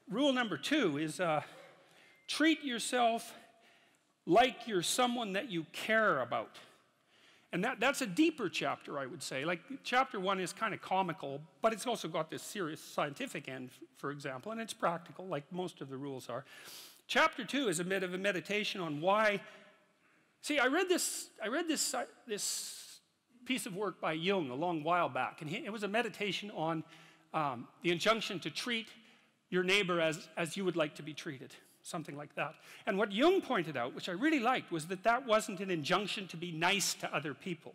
rule number 2 is treat yourself like you're someone that you care about. And that's a deeper chapter, I would say. Like, chapter 1 is kind of comical, but it's also got this serious scientific end, for example, and it's practical, like most of the rules are. Chapter 2 is a bit of a meditation on why. See, I read this piece of work by Jung a long while back, and it was a meditation on the injunction to treat your neighbor as you would like to be treated. Something like that. And what Jung pointed out, which I really liked, was that that wasn't an injunction to be nice to other people.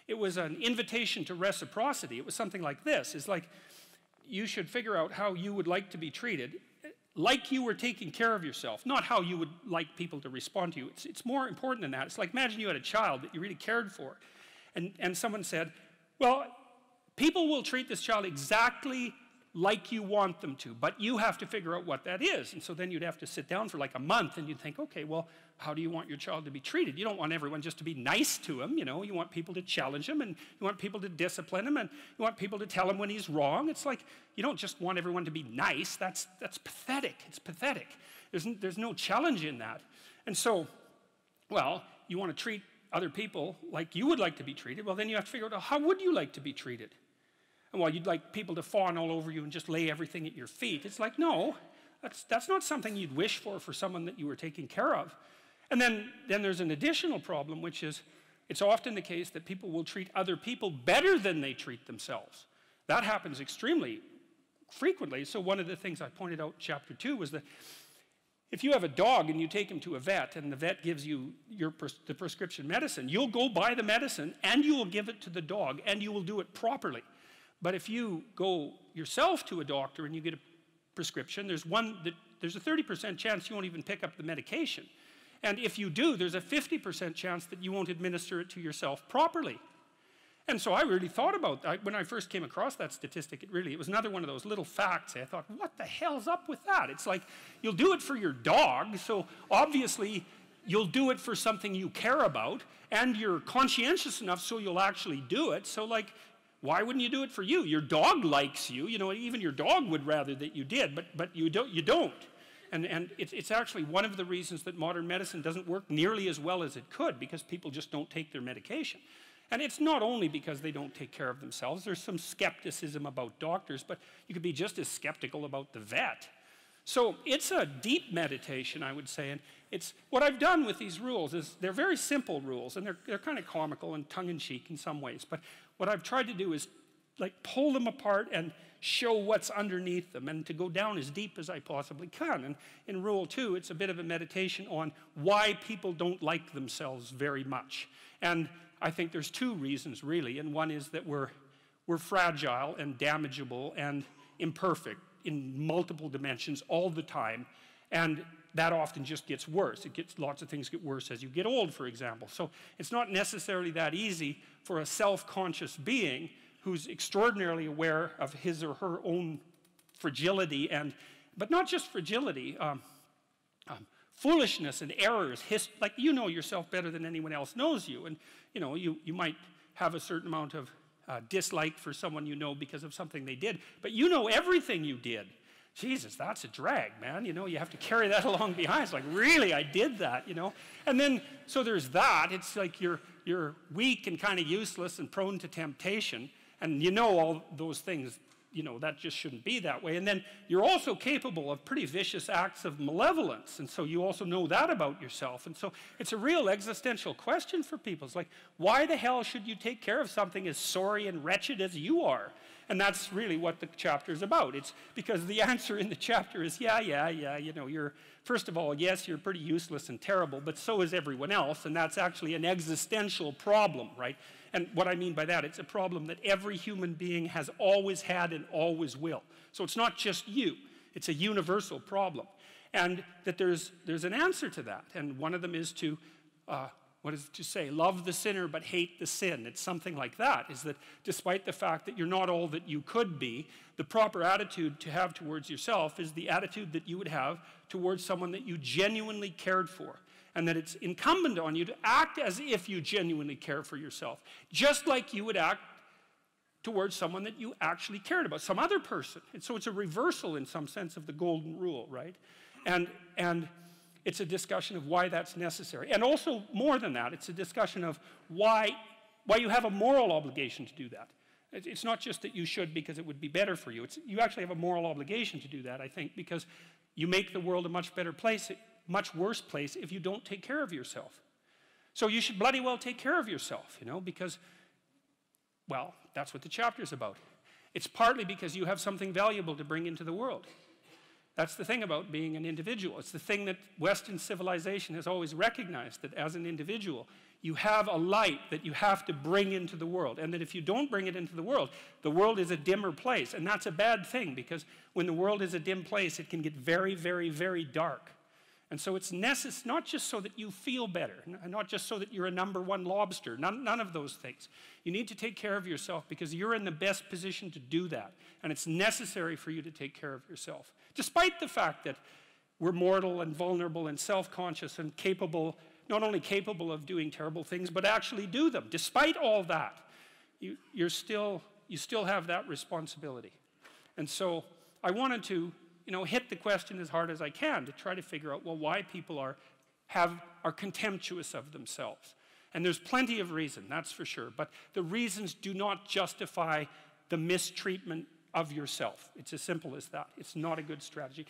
It was an invitation to reciprocity. It was something like this. It's like, you should figure out how you would like to be treated, like you were taking care of yourself, not how you would like people to respond to you. It's more important than that. It's like, imagine you had a child that you really cared for, and someone said, well, people will treat this child exactly like you want them to, but you have to figure out what that is. And so then you'd have to sit down for like a month and you'd think, okay, well, how do you want your child to be treated? You don't want everyone just to be nice to him, you know. You want people to challenge him, and you want people to discipline him, and you want people to tell him when he's wrong. It's like, you don't just want everyone to be nice. That's pathetic. It's pathetic. There's no challenge in that. And so, well, you want to treat other people like you would like to be treated. Well, then you have to figure out, how would you like to be treated? And while you'd like people to fawn all over you and just lay everything at your feet, it's like, no, that's not something you'd wish for someone that you were taking care of. And then there's an additional problem, which is, it's often the case that people will treat other people better than they treat themselves. That happens extremely frequently. So one of the things I pointed out in chapter 2 was that if you have a dog and you take him to a vet, and the vet gives you the prescription medicine, you'll go buy the medicine and you will give it to the dog, and you will do it properly. But if you go yourself to a doctor and you get a prescription, there's a 30% chance you won't even pick up the medication. And if you do, there's a 50% chance that you won't administer it to yourself properly. And so I really thought about that. When I first came across that statistic, it was another one of those little facts. I thought, what the hell's up with that? It's like, you'll do it for your dog, so obviously you'll do it for something you care about, and you're conscientious enough so you'll actually do it. So, like, why wouldn't you do it for you? Your dog likes you. You know, even your dog would rather that you did, but you don't. And it's actually one of the reasons that modern medicine doesn't work nearly as well as it could, because people just don't take their medication. And it's not only because they don't take care of themselves. There's some skepticism about doctors, but you could be just as skeptical about the vet. So it's a deep meditation, I would say, and it's what I've done with these rules is they're very simple rules, and they're kind of comical and tongue-in-cheek in some ways, but what I've tried to do is like pull them apart and show what's underneath them, and to go down as deep as I possibly can. And in rule 2, it's a bit of a meditation on why people don't like themselves very much. And I think there's 2 reasons really, and one is that we're fragile and damageable and imperfect in multiple dimensions all the time, and that often just gets worse. Lots of things get worse as you get old, for example. So it's not necessarily that easy for a self-conscious being who's extraordinarily aware of his or her own fragility, but not just fragility, foolishness and errors. Like, you know yourself better than anyone else knows you, and you know, you might have a certain amount of dislike for someone you know because of something they did, but you know everything you did. Jesus, that's a drag, man. You know, you have to carry that along behind. It's like, really, I did that, you know? And then, so there's that. It's like you're weak and kind of useless and prone to temptation, and you know all those things, you know, that just shouldn't be that way. And then you're also capable of pretty vicious acts of malevolence, and so you also know that about yourself. And so it's a real existential question for people. It's like, why the hell should you take care of something as sorry and wretched as you are? And that's really what the chapter is about. It's because the answer in the chapter is, yeah, you know, first of all, yes, you're pretty useless and terrible, but so is everyone else, and that's actually an existential problem, right? And what I mean by that, it's a problem that every human being has always had and always will. So it's not just you, it's a universal problem. And that there's an answer to that, and one of them is to, what does it to say? Love the sinner but hate the sin. It's something like that, is that despite the fact that you're not all that you could be, the proper attitude to have towards yourself is the attitude that you would have towards someone that you genuinely cared for. And that it's incumbent on you to act as if you genuinely care for yourself. Just like you would act towards someone that you actually cared about, some other person. And so it's a reversal in some sense of the golden rule, right? And it's a discussion of why that's necessary. And also, more than that, it's a discussion of why you have a moral obligation to do that. It's not just that you should because it would be better for you. You actually have a moral obligation to do that, I think, because you make the world a much better place, much worse place if you don't take care of yourself. So you should bloody well take care of yourself, you know, because, well, that's what the chapter's about. It's partly because you have something valuable to bring into the world. That's the thing about being an individual. It's the thing that Western civilization has always recognized, that as an individual, you have a light that you have to bring into the world, and that if you don't bring it into the world is a dimmer place, and that's a bad thing, because when the world is a dim place, it can get very, very, very dark. And so it's necessary, not just so that you feel better, not just so that you're a #1 lobster, none of those things. You need to take care of yourself because you're in the best position to do that, and it's necessary for you to take care of yourself. Despite the fact that we're mortal and vulnerable and self-conscious and capable, not only capable of doing terrible things, but actually do them. Despite all that, you still have that responsibility. And so I wanted to, you know, hit the question as hard as I can to try to figure out, well, why people are contemptuous of themselves. And there's plenty of reason, that's for sure, but the reasons do not justify the mistreatment of yourself. It's as simple as that. It's not a good strategy.